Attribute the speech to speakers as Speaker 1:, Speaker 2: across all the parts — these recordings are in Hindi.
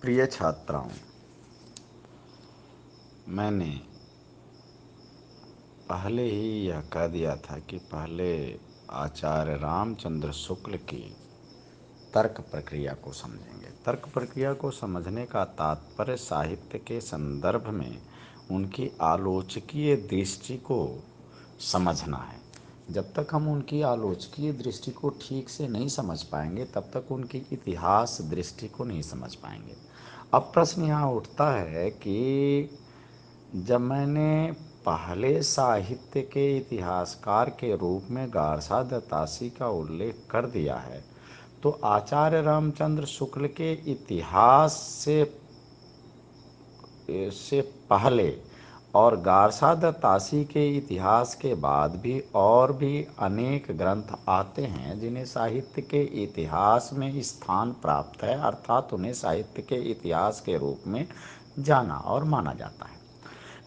Speaker 1: प्रिय छात्राओं, मैंने पहले ही यह कह दिया था कि पहले आचार्य रामचंद्र शुक्ल की तर्क प्रक्रिया को समझेंगे। तर्क प्रक्रिया को समझने का तात्पर्य साहित्य के संदर्भ में उनकी आलोचकीय दृष्टि को समझना है। जब तक हम उनकी आलोचकीय दृष्टि को ठीक से नहीं समझ पाएंगे तब तक उनकी इतिहास दृष्टि को नहीं समझ पाएंगे। अब प्रश्न यहाँ उठता है कि जब मैंने पहले साहित्य के इतिहासकार के रूप में गारसा दत्तासी का उल्लेख कर दिया है, तो आचार्य रामचंद्र शुक्ल के इतिहास से पहले और गारसा दत्तासी के इतिहास के बाद भी और भी अनेक ग्रंथ आते हैं जिन्हें साहित्य के इतिहास में स्थान प्राप्त है, अर्थात उन्हें साहित्य के इतिहास के रूप में जाना और माना जाता है।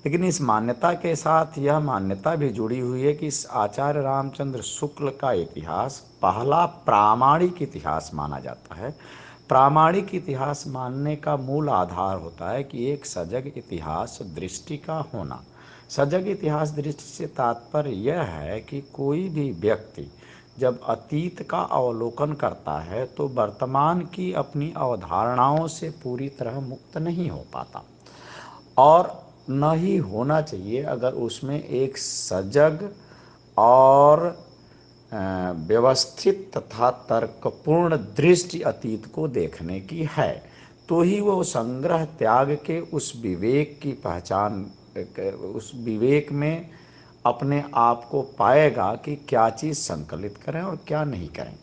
Speaker 1: लेकिन इस मान्यता के साथ यह मान्यता भी जुड़ी हुई है कि इस आचार्य रामचंद्र शुक्ल का इतिहास पहला प्रामाणिक इतिहास माना जाता है। प्रामाणिक इतिहास मानने का मूल आधार होता है कि एक सजग इतिहास दृष्टि का होना। सजग इतिहास दृष्टि से तात्पर्य यह है कि कोई भी व्यक्ति जब अतीत का अवलोकन करता है तो वर्तमान की अपनी अवधारणाओं से पूरी तरह मुक्त नहीं हो पाता, और न ही होना चाहिए अगर उसमें एक सजग और व्यवस्थित तथा तर्कपूर्ण दृष्टि अतीत को देखने की है, तो ही वो संग्रह त्याग के उस विवेक की पहचान, उस विवेक में अपने आप को पाएगा कि क्या चीज़ संकलित करें और क्या नहीं करें।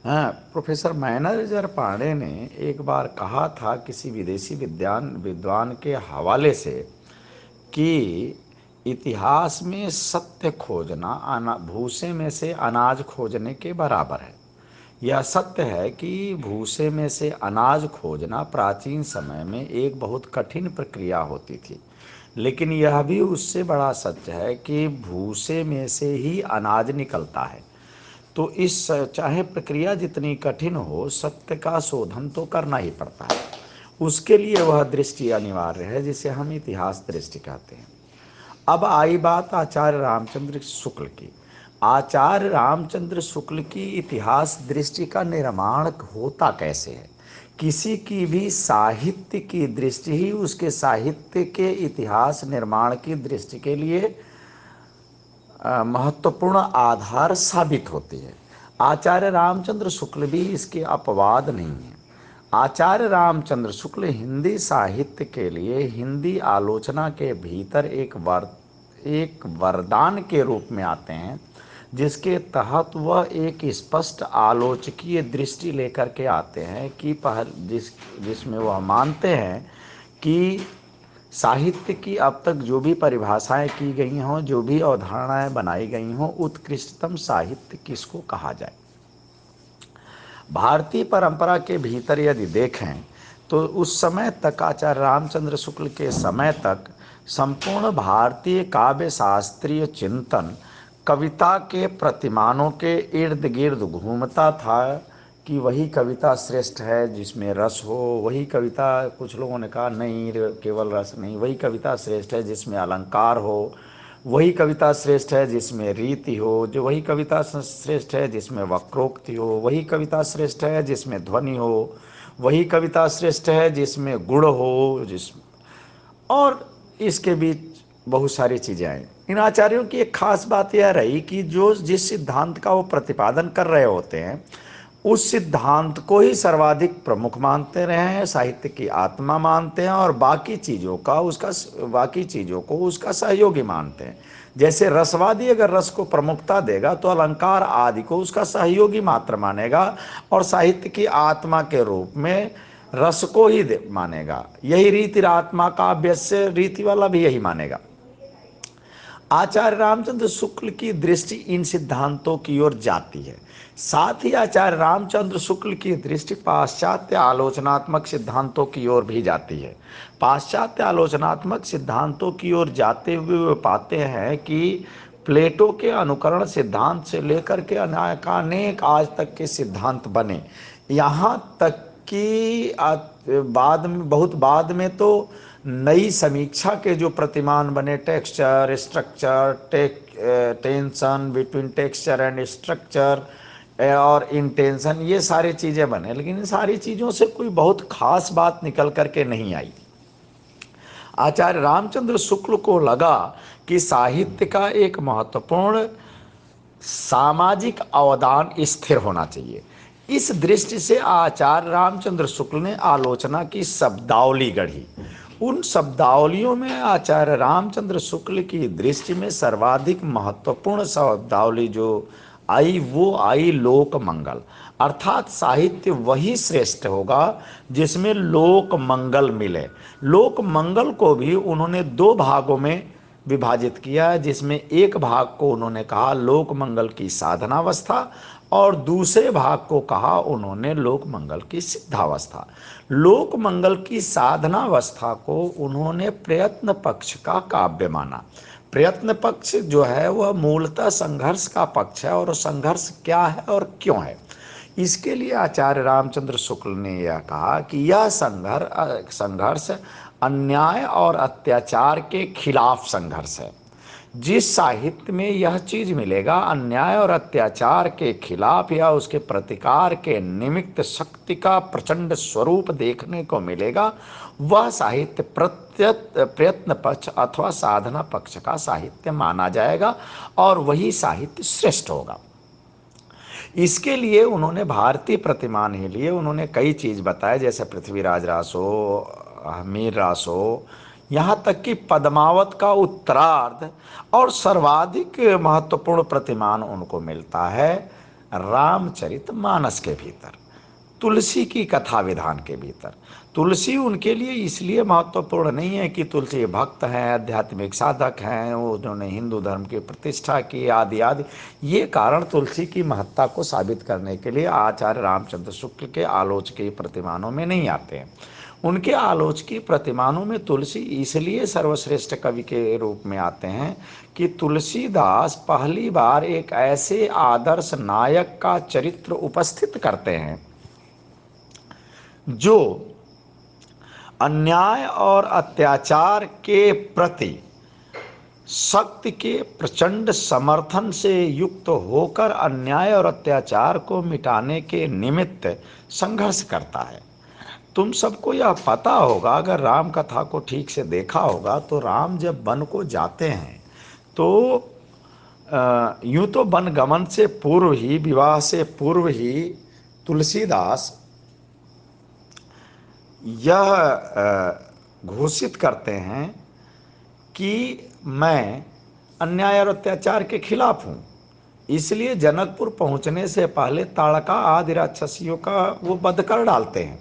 Speaker 1: हाँ, प्रोफेसर मैनेजर पांडे ने एक बार कहा था किसी विदेशी विद्वान के हवाले से कि इतिहास में सत्य खोजना भूसे में से अनाज खोजने के बराबर है। यह सत्य है कि भूसे में से अनाज खोजना प्राचीन समय में एक बहुत कठिन प्रक्रिया होती थी, लेकिन यह भी उससे बड़ा सत्य है कि भूसे में से ही अनाज निकलता है। तो इस चाहे प्रक्रिया जितनी कठिन हो, सत्य का शोधन तो करना ही पड़ता है। उसके लिए वह दृष्टि अनिवार्य है जिसे हम इतिहास दृष्टि कहते हैं। अब आई बात आचार्य रामचंद्र शुक्ल की। आचार्य रामचंद्र शुक्ल की इतिहास दृष्टि का निर्माण होता कैसे है? किसी की भी साहित्य की दृष्टि ही उसके साहित्य के इतिहास निर्माण की दृष्टि के लिए महत्वपूर्ण आधार साबित होती है। आचार्य रामचंद्र शुक्ल भी इसके अपवाद नहीं है। आचार्य रामचंद्र शुक्ल हिंदी साहित्य के लिए हिंदी आलोचना के भीतर एक वरदान के रूप में आते हैं, जिसके तहत वह एक स्पष्ट आलोचकीय दृष्टि लेकर के आते हैं कि जिसमें वह मानते हैं कि साहित्य की अब तक जो भी परिभाषाएं की गई हों, जो भी अवधारणाएं बनाई गई हों, उत्कृष्टतम साहित्य किसको कहा जाए। भारतीय परंपरा के भीतर यदि देखें तो उस समय तक, आचार्य रामचंद्र शुक्ल के समय तक, संपूर्ण भारतीय काव्य शास्त्रीय चिंतन कविता के प्रतिमानों के इर्द गिर्द घूमता था कि वही कविता श्रेष्ठ है जिसमें रस हो, वही कविता, कुछ लोगों ने कहा नहीं केवल रस नहीं, वही कविता श्रेष्ठ है जिसमें अलंकार हो, वही कविता श्रेष्ठ है जिसमें रीति हो, जो वही कविता श्रेष्ठ है जिसमें वक्रोक्ति हो, वही कविता श्रेष्ठ है जिसमें ध्वनि हो, वही कविता श्रेष्ठ है जिसमें गुण हो, और इसके बीच बहुत सारी चीज़ें आई। इन आचार्यों की एक खास बात यह रही कि जो जिस सिद्धांत का वो प्रतिपादन कर रहे होते हैं उस सिद्धांत को ही सर्वाधिक प्रमुख मानते रहे हैं, साहित्य की आत्मा मानते हैं, और बाकी चीज़ों को उसका सहयोगी मानते हैं। जैसे रसवादी अगर रस को प्रमुखता देगा तो अलंकार आदि को उसका सहयोगी मात्र मानेगा और साहित्य की आत्मा के रूप में रस को ही मानेगा। यही रीति आत्मा काव्य से रीति वाला भी यही मानेगा। आचार्य रामचंद्र शुक्ल की दृष्टि इन सिद्धांतों की ओर जाती है। साथ ही आचार्य रामचंद्र शुक्ल की दृष्टि पाश्चात्य आलोचनात्मक सिद्धांतों की ओर भी जाती है। पाश्चात्य आलोचनात्मक सिद्धांतों की ओर जाते हुए वे पाते हैं कि प्लेटो के अनुकरण सिद्धांत से लेकर के अनेक आज तक के सिद्धांत बने, यहाँ तक कि बाद में, बहुत बाद में तो नई समीक्षा के जो प्रतिमान बने, texture, structure, tension between texture and structure और इंटेंशन, ये सारी चीज़ें बने, लेकिन इन सारी चीज़ों से कोई बहुत खास बात निकल करके नहीं आई। आचार्य रामचंद्र शुक्ल को लगा कि साहित्य का एक महत्वपूर्ण सामाजिक अवदान स्थिर होना चाहिए। इस दृष्टि से आचार्य रामचंद्र शुक्ल ने आलोचना की शब्दावली गढ़ी। उन शब्दावलियों में आचार्य रामचंद्र शुक्ल की दृष्टि में सर्वाधिक महत्वपूर्ण शब्दावली जो आई वो आई लोक मंगल, अर्थात साहित्य वही श्रेष्ठ होगा जिसमें लोक मंगल मिले। लोक मंगल को भी उन्होंने दो भागों में विभाजित किया है, जिसमें एक भाग को उन्होंने कहा लोक मंगल की साधनावस्था और दूसरे भाग को कहा उन्होंने लोक मंगल की सिद्धावस्था। लोक मंगल की साधनावस्था को उन्होंने प्रयत्न पक्ष का काव्य माना। प्रयत्न पक्ष जो है वह मूलतः संघर्ष का पक्ष है, और संघर्ष क्या है और क्यों है, इसके लिए आचार्य रामचंद्र शुक्ल ने यह कहा कि यह संघर्ष अन्याय और अत्याचार के खिलाफ संघर्ष है। जिस साहित्य में यह चीज मिलेगा, अन्याय और अत्याचार के खिलाफ या उसके प्रतिकार के निमित्त शक्ति का प्रचंड स्वरूप देखने को मिलेगा, वह साहित्य प्रयत्न पक्ष अथवा साधना पक्ष का साहित्य माना जाएगा और वही साहित्य श्रेष्ठ होगा। इसके लिए उन्होंने भारतीय प्रतिमान ही लिए, उन्होंने कई चीज बताए, जैसे पृथ्वीराज रासो, मीर रासो, यहाँ तक कि पद्मावत का उत्तरार्ध, और सर्वाधिक महत्वपूर्ण प्रतिमान उनको मिलता है रामचरितमानस के भीतर, तुलसी की कथा विधान के भीतर। तुलसी उनके लिए इसलिए महत्वपूर्ण नहीं है कि तुलसी भक्त हैं, आध्यात्मिक साधक हैं, उन्होंने हिंदू धर्म की प्रतिष्ठा की आदि आदि, ये कारण तुलसी की महत्ता को साबित करने के लिए आचार्य रामचंद्र शुक्ल के आलोचकीय प्रतिमानों में नहीं आते हैं। उनके आलोचकीय प्रतिमानों में तुलसी इसलिए सर्वश्रेष्ठ कवि के रूप में आते हैं कि तुलसीदास पहली बार एक ऐसे आदर्श नायक का चरित्र उपस्थित करते हैं जो अन्याय और अत्याचार के प्रति शक्ति के प्रचंड समर्थन से युक्त होकर अन्याय और अत्याचार को मिटाने के निमित्त संघर्ष करता है। तुम सबको यह पता होगा, अगर राम कथा को ठीक से देखा होगा, तो राम जब वन को जाते हैं तो यूं तो वन गमन से पूर्व ही, विवाह से पूर्व ही तुलसीदास यह घोषित करते हैं कि मैं अन्याय और अत्याचार के खिलाफ हूँ। इसलिए जनकपुर पहुँचने से पहले ताड़का आदि राक्षसियों का वो वध कर डालते हैं,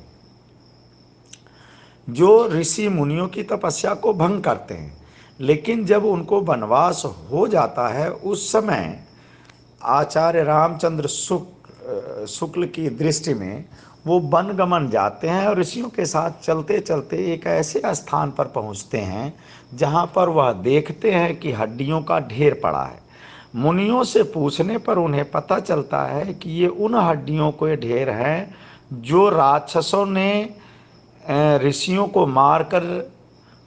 Speaker 1: जो ऋषि मुनियों की तपस्या को भंग करते हैं। लेकिन जब उनको वनवास हो जाता है, उस समय आचार्य रामचंद्र शुक्ल की दृष्टि में वो वन गमन जाते हैं और ऋषियों के साथ चलते चलते एक ऐसे स्थान पर पहुंचते हैं जहां पर वह देखते हैं कि हड्डियों का ढेर पड़ा है। मुनियों से पूछने पर उन्हें पता चलता है कि ये उन हड्डियों के ढेर हैं जो राक्षसों ने ऋषियों को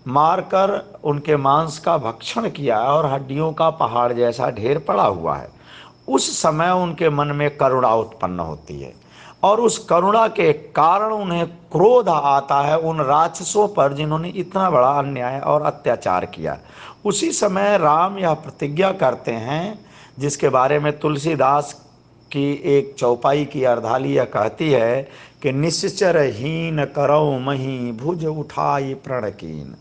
Speaker 1: मारकर उनके मांस का भक्षण किया और हड्डियों का पहाड़ जैसा ढेर पड़ा हुआ है। उस समय उनके मन में करुणा उत्पन्न होती है और उस करुणा के कारण उन्हें क्रोध आता है उन राक्षसों पर जिन्होंने इतना बड़ा अन्याय और अत्याचार किया। उसी समय राम यह प्रतिज्ञा करते हैं, जिसके बारे में तुलसीदास की एक चौपाई की अर्धाली यह कहती है कि निश्चर हीन करौ मही भुज उठाई प्रणकीन।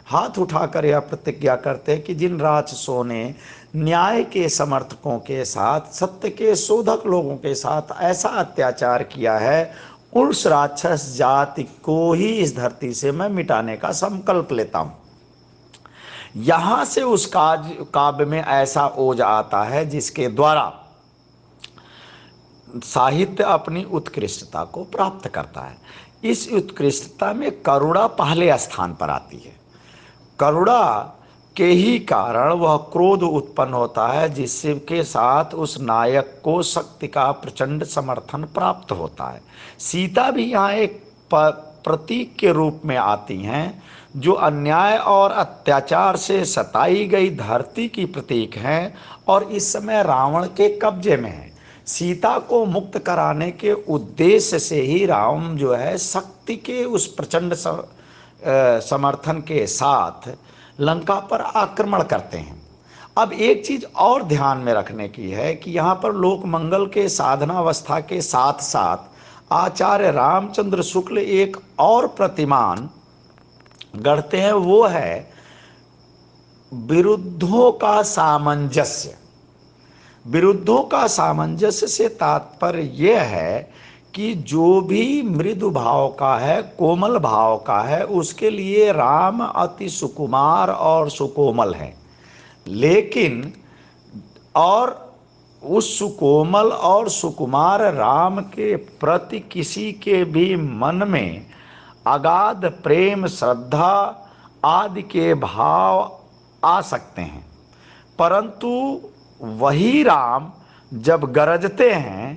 Speaker 1: हाथ उठाकर यह प्रतिज्ञा करते हैं कि जिन राक्षसों ने न्याय के समर्थकों के साथ, सत्य के शोधक लोगों के साथ ऐसा अत्याचार किया है, उस राक्षस जाति को ही इस धरती से मैं मिटाने का संकल्प लेता हूं। यहां से उस काव्य में ऐसा ओज आता है जिसके द्वारा साहित्य अपनी उत्कृष्टता को प्राप्त करता है। इस उत्कृष्टता में करुणा पहले स्थान पर आती है। करुणा के ही कारण वह क्रोध उत्पन्न होता है, जिसके साथ उस नायक को शक्ति का प्रचंड समर्थन प्राप्त होता है। सीता भी यहाँ एक प्रतीक के रूप में आती हैं, जो अन्याय और अत्याचार से सताई गई धरती की प्रतीक हैं और इस समय रावण के कब्जे में है। सीता को मुक्त कराने के उद्देश्य से ही राम जो है शक्ति के उस प्रचंड समर्थन के साथ लंका पर आक्रमण करते हैं। अब एक चीज और ध्यान में रखने की है कि यहाँ पर लोक मंगल के साधनावस्था के साथ साथ आचार्य रामचंद्र शुक्ल एक और प्रतिमान गढ़ते हैं, वो है विरुद्धों का सामंजस्य। विरुद्धों का सामंजस्य से तात्पर्य यह है कि जो भी मृदु भाव का है, कोमल भाव का है, उसके लिए राम अति सुकुमार और सुकोमल है। लेकिन और उस सुकोमल और सुकुमार राम के प्रति किसी के भी मन में अगाध प्रेम, श्रद्धा आदि के भाव आ सकते हैं, परंतु वही राम जब गरजते हैं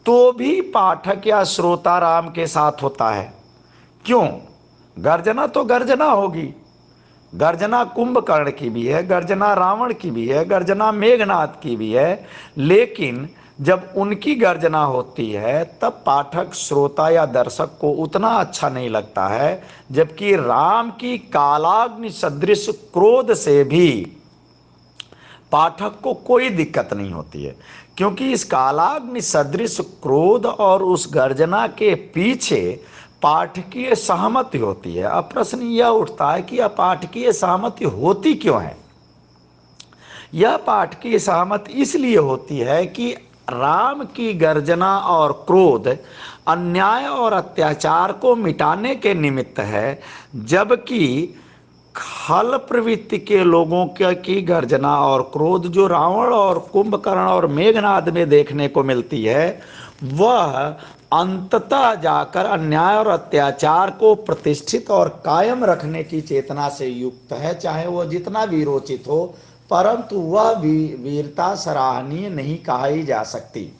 Speaker 1: तो भी पाठक या श्रोता राम के साथ होता है। क्यों? गर्जना तो गर्जना होगी, गर्जना कुंभकर्ण की भी है, गर्जना रावण की भी है, गर्जना मेघनाद की भी है, लेकिन जब उनकी गर्जना होती है तब पाठक, श्रोता या दर्शक को उतना अच्छा नहीं लगता है, जबकि राम की कालाग्नि सदृश क्रोध से भी पाठक को कोई दिक्कत नहीं होती है, क्योंकि इस कालाग्नि सदृश क्रोध और उस गर्जना के पीछे पाठकीय सहमति होती है। अब प्रश्न यह उठता है कि यह पाठकीय सहमति होती क्यों है? यह पाठकीय सहमति इसलिए होती है कि राम की गर्जना और क्रोध अन्याय और अत्याचार को मिटाने के निमित्त है, जबकि खल प्रवृत्ति के लोगों की गर्जना और क्रोध जो रावण और कुंभकर्ण और मेघनाद में देखने को मिलती है, वह अंततः जाकर अन्याय और अत्याचार को प्रतिष्ठित और कायम रखने की चेतना से युक्त है, चाहे वह जितना वीरोचित हो, परंतु वह वीरता सराहनीय नहीं कही जा सकती।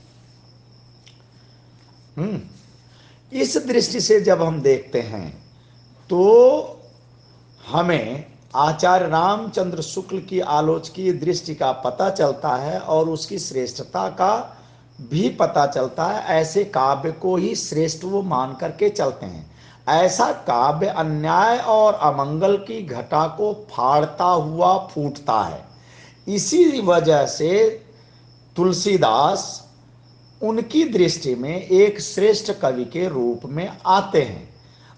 Speaker 1: इस दृष्टि से जब हम देखते हैं तो हमें आचार्य रामचंद्र शुक्ल की आलोचकीय दृष्टि का पता चलता है और उसकी श्रेष्ठता का भी पता चलता है। ऐसे काव्य को ही श्रेष्ठ वो मान करके चलते हैं। ऐसा काव्य अन्याय और अमंगल की घटा को फाड़ता हुआ फूटता है। इसी वजह से तुलसीदास उनकी दृष्टि में एक श्रेष्ठ कवि के रूप में आते हैं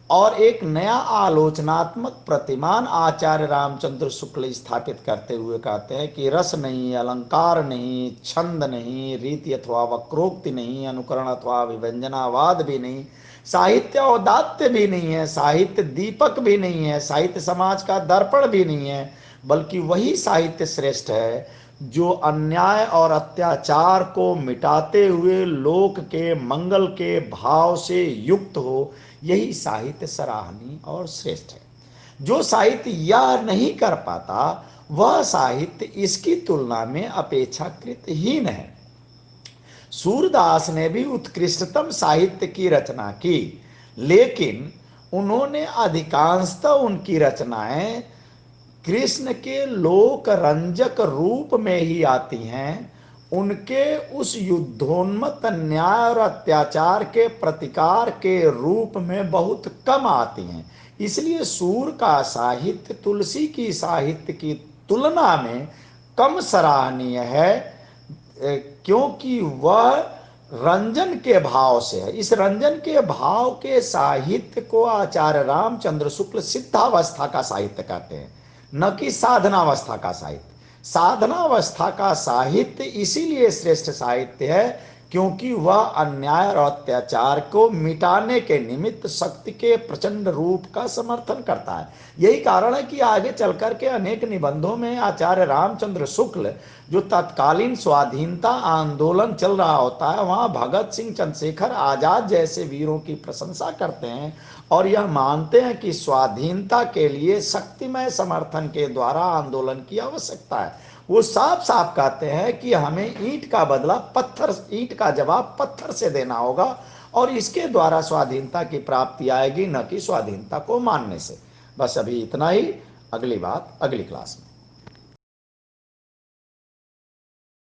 Speaker 1: और एक नया आलोचनात्मक प्रतिमान आचार्य रामचंद्र शुक्ल स्थापित करते हुए कहते हैं कि रस नहीं, अलंकार नहीं, छंद नहीं, रीति अथवा वक्रोक्ति नहीं, अनुकरण अथवा विव्यंजनावाद भी नहीं, साहित्य औदात्य भी नहीं है, साहित्य दीपक भी नहीं है, साहित्य समाज का दर्पण भी नहीं है, बल्कि वही साहित्य श्रेष्ठ है जो अन्याय और अत्याचार को मिटाते हुए लोक के मंगल के भाव से युक्त हो। यही साहित्य सराहनीय और श्रेष्ठ है। जो साहित्य यह नहीं कर पाता, वह साहित्य इसकी तुलना में अपेक्षाकृत हीन है। सूरदास ने भी उत्कृष्टतम साहित्य की रचना की, लेकिन उन्होंने अधिकांशतः उनकी रचनाएं कृष्ण के लोक रंजक रूप में ही आती हैं। उनके उस युद्धोन्मत्त न्याय और अत्याचार के प्रतिकार के रूप में बहुत कम आती हैं। इसलिए सूर का साहित्य तुलसी की साहित्य की तुलना में कम सराहनीय है, क्योंकि वह रंजन के भाव से है। इस रंजन के भाव के साहित्य को आचार्य रामचंद्र शुक्ल सिद्धावस्था का साहित्य कहते हैं, न कि साधनावस्था का साहित्य। साधनावस्था का साहित्य इसीलिए श्रेष्ठ साहित्य है क्योंकि वह अन्याय और अत्याचार को मिटाने के निमित्त शक्ति के प्रचंड रूप का समर्थन करता है। यही कारण है कि आगे चलकर के अनेक निबंधों में आचार्य रामचंद्र शुक्ल जो तत्कालीन स्वाधीनता आंदोलन चल रहा होता है वहां भगत सिंह, चंद्रशेखर आजाद जैसे वीरों की प्रशंसा करते हैं और यह मानते हैं कि स्वाधीनता के लिए शक्तिमय समर्थन के द्वारा आंदोलन की आवश्यकता है। वो साफ साफ कहते हैं कि हमें ईंट का बदला पत्थर, ईंट का जवाब पत्थर से देना होगा और इसके द्वारा स्वाधीनता की प्राप्ति आएगी, न कि स्वाधीनता को मानने से। बस अभी इतना ही, अगली बात अगली क्लास में।